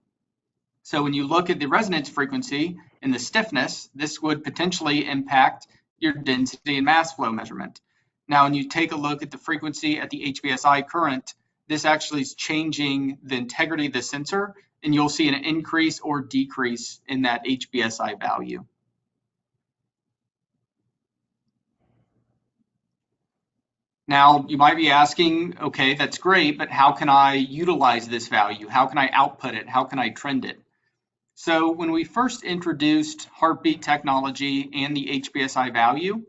So when you look at the resonance frequency and the stiffness, this would potentially impact your density and mass flow measurement. Now, when you take a look at the frequency at the HPSI current, this actually is changing the integrity of the sensor, and you'll see an increase or decrease in that HPSI value. Now, you might be asking, okay, that's great, but how can I utilize this value? How can I output it? How can I trend it? So when we first introduced heartbeat technology and the HPSI value,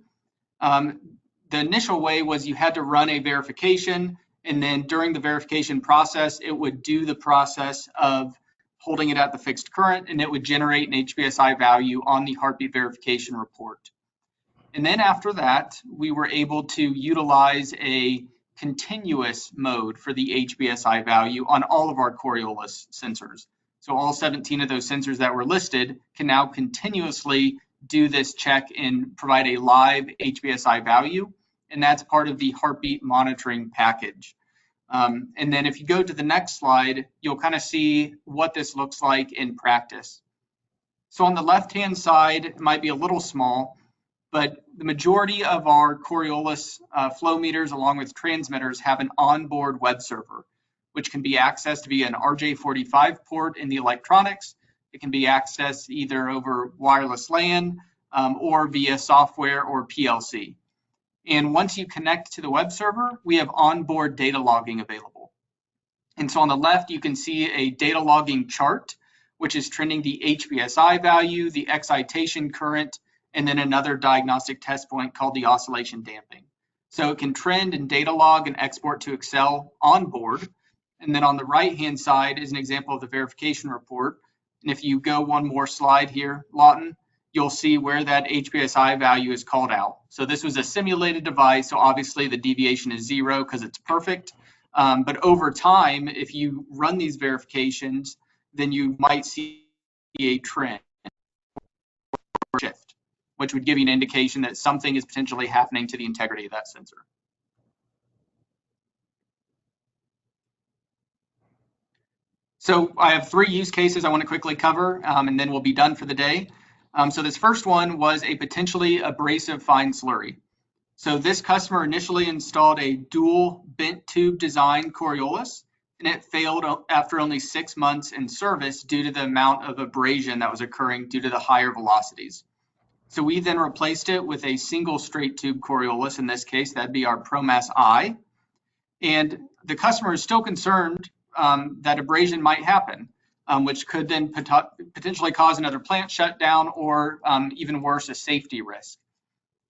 the initial way was you had to run a verification, and then during the verification process, it would do the process of holding it at the fixed current, and it would generate an HPSI value on the heartbeat verification report. And then after that, we were able to utilize a continuous mode for the HPSI value on all of our Coriolis sensors. So all 17 of those sensors that were listed can now continuously do this check and provide a live HPSI value, and that's part of the heartbeat monitoring package. And then if you go to the next slide, you'll kind of see what this looks like in practice. So on the left-hand side, it might be a little small, but the majority of our Coriolis flow meters along with transmitters have an onboard web server, which can be accessed via an RJ45 port in the electronics. It can be accessed either over wireless LAN or via software or PLC. And once you connect to the web server, we have onboard data logging available. And so on the left, you can see a data logging chart, which is trending the HPSI value, the excitation current, and then another diagnostic test point called the oscillation damping. So it can trend and data log and export to Excel on board. And then on the right-hand side is an example of the verification report. And if you go one more slide here, Lawton, you'll see where that HPSI value is called out. So this was a simulated device, so obviously the deviation is 0 because it's perfect. But over time, if you run these verifications, then you might see a trend or shift, which would give you an indication that something is potentially happening to the integrity of that sensor. So I have 3 use cases I want to quickly cover, and then we'll be done for the day. So this first one was a potentially abrasive fine slurry. So this customer initially installed a dual bent tube design Coriolis, and it failed after only 6 months in service due to the amount of abrasion that was occurring due to the higher velocities. So we then replaced it with a single straight tube Coriolis. In this case, that'd be our ProMass I. And the customer is still concerned that abrasion might happen, which could then potentially cause another plant shutdown or even worse, a safety risk.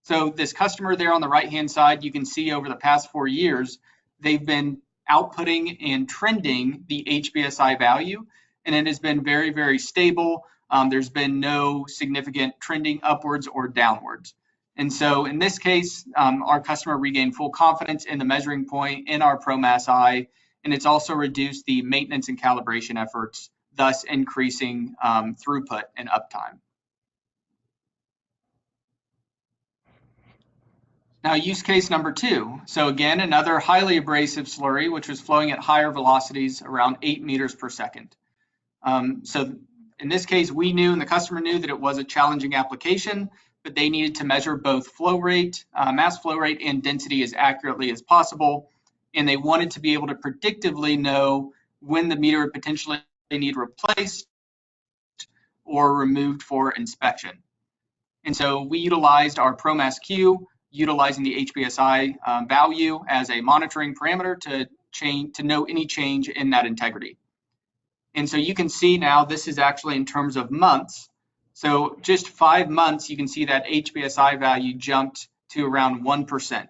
So this customer there on the right-hand side, you can see over the past 4 years, they've been outputting and trending the HPSI value, and it has been very, very stable. There's been no significant trending upwards or downwards. And so in this case, our customer regained full confidence in the measuring point in our ProMass I, and it's also reduced the maintenance and calibration efforts, thus increasing throughput and uptime. Now, use case number 2. So again, another highly abrasive slurry, which was flowing at higher velocities, around 8 meters per second. So in this case, we knew and the customer knew that it was a challenging application, but they needed to measure both flow rate, mass flow rate, and density as accurately as possible. And they wanted to be able to predictively know when the meter would potentially need replaced or removed for inspection. And so we utilized our ProMass Q, utilizing the HPSI value as a monitoring parameter to know any change in that integrity. And so you can see now this is actually in terms of months. So just 5 months, you can see that HPSI value jumped to around 1%.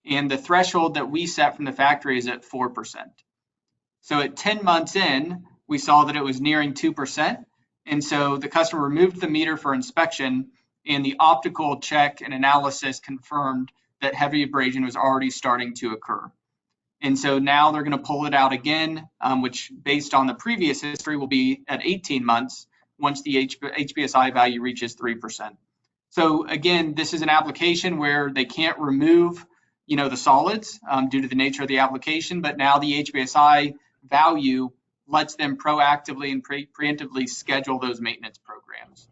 And the threshold that we set from the factory is at 4%. So at 10 months in, we saw that it was nearing 2%. And so the customer removed the meter for inspection, and the optical check and analysis confirmed that heavy abrasion was already starting to occur. And so now they're going to pull it out again, which based on the previous history will be at 18 months once the HPSI value reaches 3%. So again, this is an application where they can't remove, the solids due to the nature of the application, but now the HPSI value lets them proactively and preemptively schedule those maintenance programs.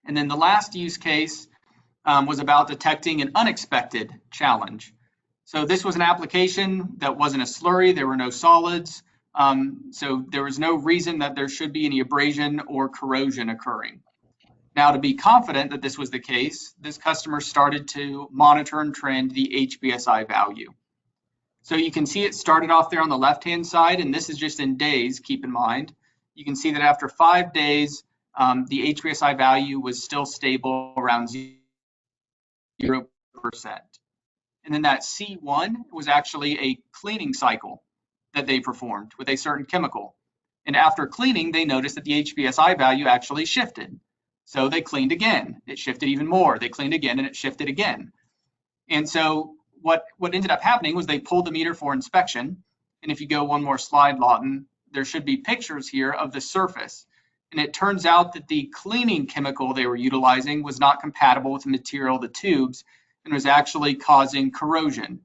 And then the last use case was about detecting an unexpected challenge. So this was an application that wasn't a slurry, there were no solids, so there was no reason that there should be any abrasion or corrosion occurring. Now, to be confident that this was the case, this customer started to monitor and trend the HPSI value. So you can see it started off there on the left-hand side, and this is just in days, keep in mind. You can see that after 5 days, the HPSI value was still stable around 0%. And then that C1 was actually a cleaning cycle that they performed with a certain chemical. And after cleaning, they noticed that the HPSI value actually shifted. So they cleaned again, it shifted even more. They cleaned again and it shifted again. And so what ended up happening was they pulled the meter for inspection. And if you go one more slide, Lawton, there should be pictures here of the surface. And it turns out that the cleaning chemical they were utilizing was not compatible with the material of the tubes and was actually causing corrosion.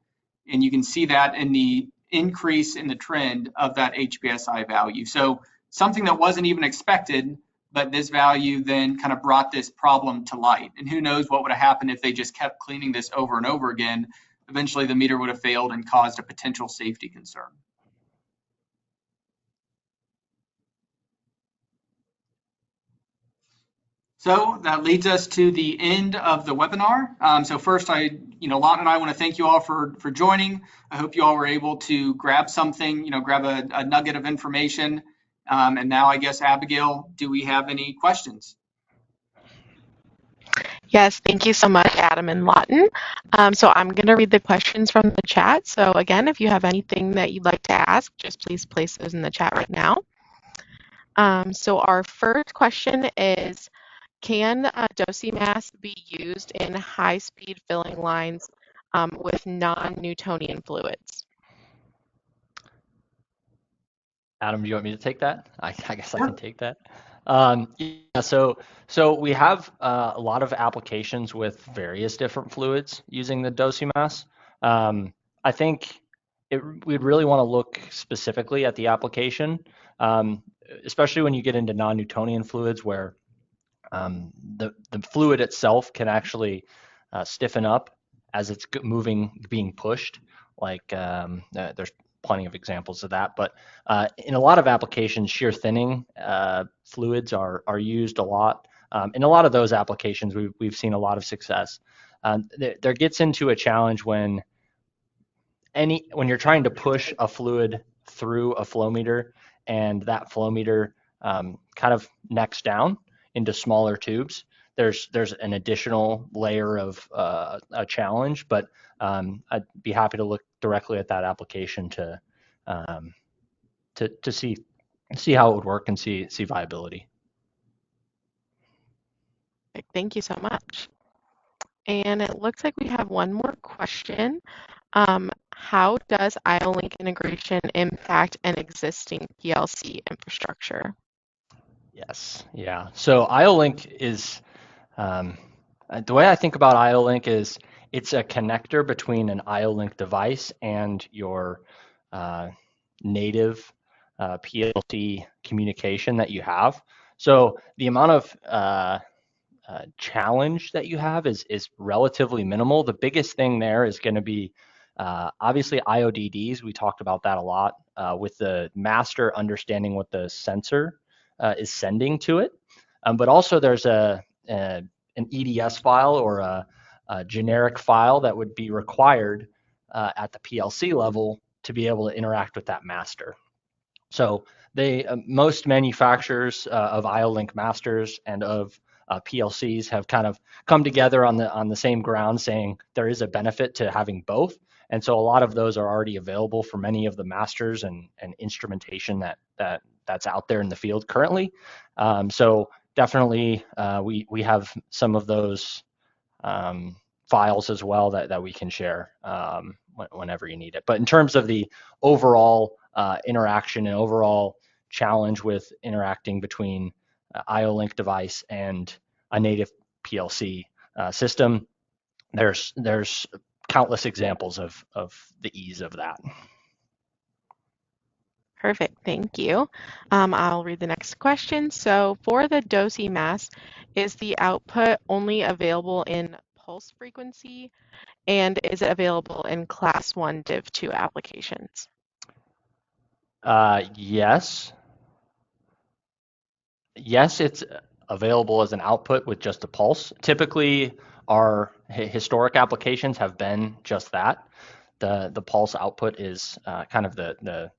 And you can see that in the increase in the trend of that HPSI value. So something that wasn't even expected, but this value then kind of brought this problem to light. And who knows what would have happened if they just kept cleaning this over and over again. Eventually the meter would have failed and caused a potential safety concern. So that leads us to the end of the webinar. So first, Lawton and I want to thank you all for joining. I hope you all were able to grab something, grab a nugget of information. And now I guess, Abigail, do we have any questions? Yes, thank you so much, Adam and Lawton. So I'm going to read the questions from the chat. So again, if you have anything that you'd like to ask, just please place those in the chat right now. So our first question is, can dosimass be used in high-speed filling lines with non-Newtonian fluids? Adam, do you want me to take that? I guess I can take that. Yeah, so we have a lot of applications with various different fluids using the dosimass. I think we'd really want to look specifically at the application, especially when you get into non-Newtonian fluids where the fluid itself can actually stiffen up as it's being pushed. Like there's plenty of examples of that, but in a lot of applications, shear thinning fluids are used a lot. In a lot of those applications, we've seen a lot of success. There gets into a challenge when you're trying to push a fluid through a flow meter and that flow meter kind of necks down into smaller tubes. There's an additional layer of a challenge, but I'd be happy to look directly at that application to see how it would work and see viability. Thank you so much. And it looks like we have one more question. How does IO-Link integration impact an existing PLC infrastructure? Yes, yeah. So IO-Link is, the way I think about IO-Link is it's a connector between an IO-Link device and your native PLC communication that you have. So the amount of challenge that you have is relatively minimal. The biggest thing there is going to be obviously IODDs. We talked about that a lot with the master understanding what the sensor is sending to it. But also there's an EDS file or a generic file that would be required at the PLC level to be able to interact with that master. So most manufacturers of IO-Link masters and of PLCs have kind of come together on the same ground, saying there is a benefit to having both. And so a lot of those are already available for many of the masters and instrumentation that's out there in the field currently. So definitely we have some of those files as well that we can share whenever you need it. But in terms of the overall interaction and overall challenge with interacting between IO-Link device and a native PLC system, there's countless examples of the ease of that. Perfect, thank you. I'll read the next question. So for the DOSI mass, is the output only available in pulse frequency, and is it available in Class 1 Div 2 applications? Yes. Yes, it's available as an output with just a pulse. Typically, our historic applications have been just that. The pulse output is kind of the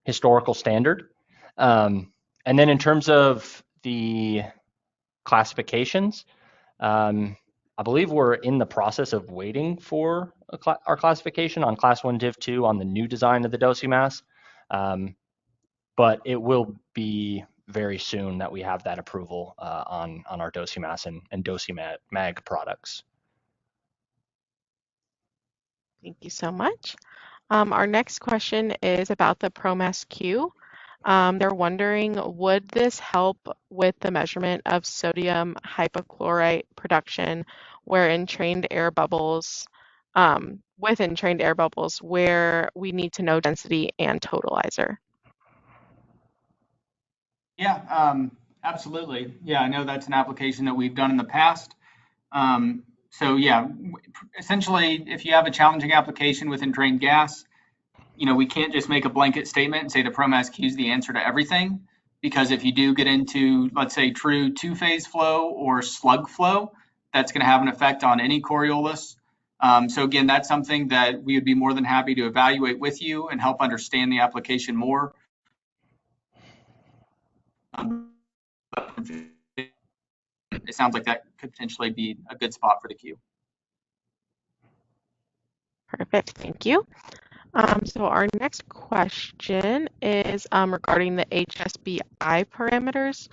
historical standard. And then in terms of the classifications, I believe we're in the process of waiting for our classification on Class 1 Div 2 on the new design of the DOSI mass. But it will be very soon that we have that approval on our DOSI mass and DOSI mag products. Thank you so much. Our next question is about the ProMass Q. They're wondering, would this help with the measurement of sodium hypochlorite production within trained air bubbles where we need to know density and totalizer? Yeah, absolutely. Yeah, I know that's an application that we've done in the past. So yeah, essentially, if you have a challenging application with entrained gas, we can't just make a blanket statement and say the ProMass Q is the answer to everything, because if you do get into, let's say, true two-phase flow or slug flow, that's going to have an effect on any Coriolis. So again, that's something that we would be more than happy to evaluate with you and help understand the application more. It sounds like that could potentially be a good spot for the Q. Perfect, thank you. So our next question is regarding the HSBI parameters.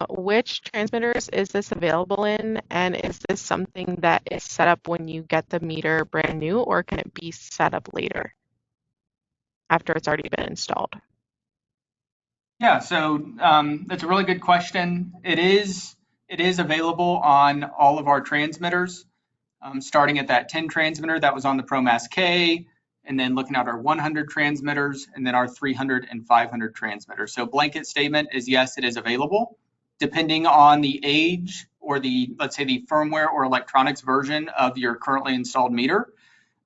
Which transmitters is this available in, and is this something that is set up when you get the meter brand new, or can it be set up later after it's already been installed? Yeah, so that's a really good question. It is available on all of our transmitters, starting at that 10 transmitter that was on the ProMass K, and then looking at our 100 transmitters, and then our 300 and 500 transmitters. So blanket statement is yes, it is available. Depending on the age or let's say the firmware or electronics version of your currently installed meter,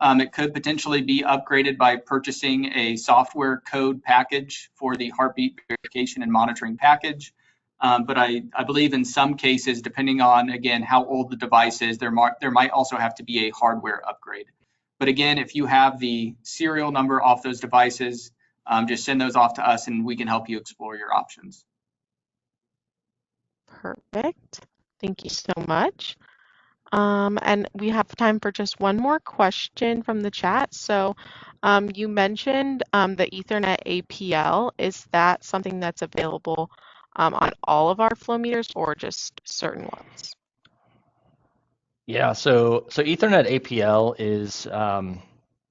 it could potentially be upgraded by purchasing a software code package for the heartbeat verification and monitoring package. But I believe in some cases, depending on, again, how old the device is, there might also have to be a hardware upgrade. But again, if you have the serial number off those devices, just send those off to us and we can help you explore your options. Perfect. Thank you so much. And we have time for just one more question from the chat. So you mentioned the Ethernet APL. Is that something that's available on all of our flow meters or just certain ones? Yeah, so Ethernet APL is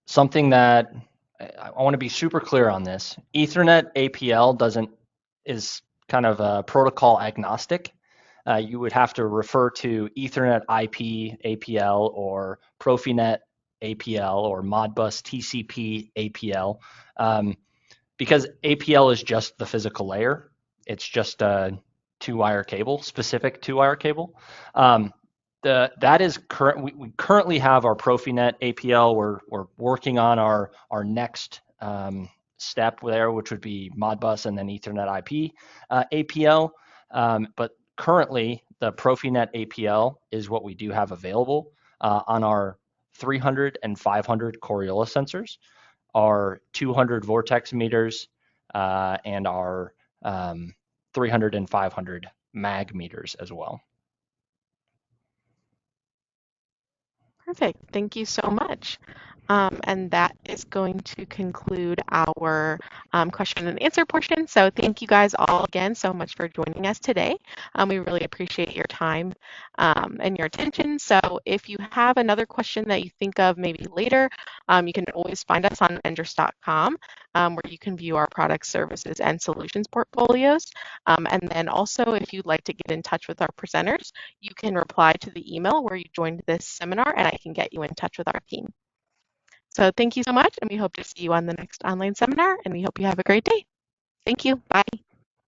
something that I want to be super clear on this. Ethernet APL is kind of protocol agnostic. You would have to refer to Ethernet IP APL or Profinet APL or Modbus TCP APL, because APL is just the physical layer. It's just a two-wire cable, specific two-wire cable. That is current. We currently have our Profinet APL. We're working on our next step there, which would be Modbus and then Ethernet IP APL. But currently, the Profinet APL is what we do have available on our 300 and 500 Coriolis sensors, our 200 vortex meters, and our 300 and 500 mag meters as well. Perfect. Thank you so much. And that is going to conclude our question and answer portion. So thank you guys all again so much for joining us today. We really appreciate your time and your attention. So if you have another question that you think of maybe later, you can always find us on endress.com, where you can view our products, services, and solutions portfolios. And then also, if you'd like to get in touch with our presenters, you can reply to the email where you joined this seminar, and I can get you in touch with our team. So thank you so much, and we hope to see you on the next online seminar, and we hope you have a great day. Thank you. Bye.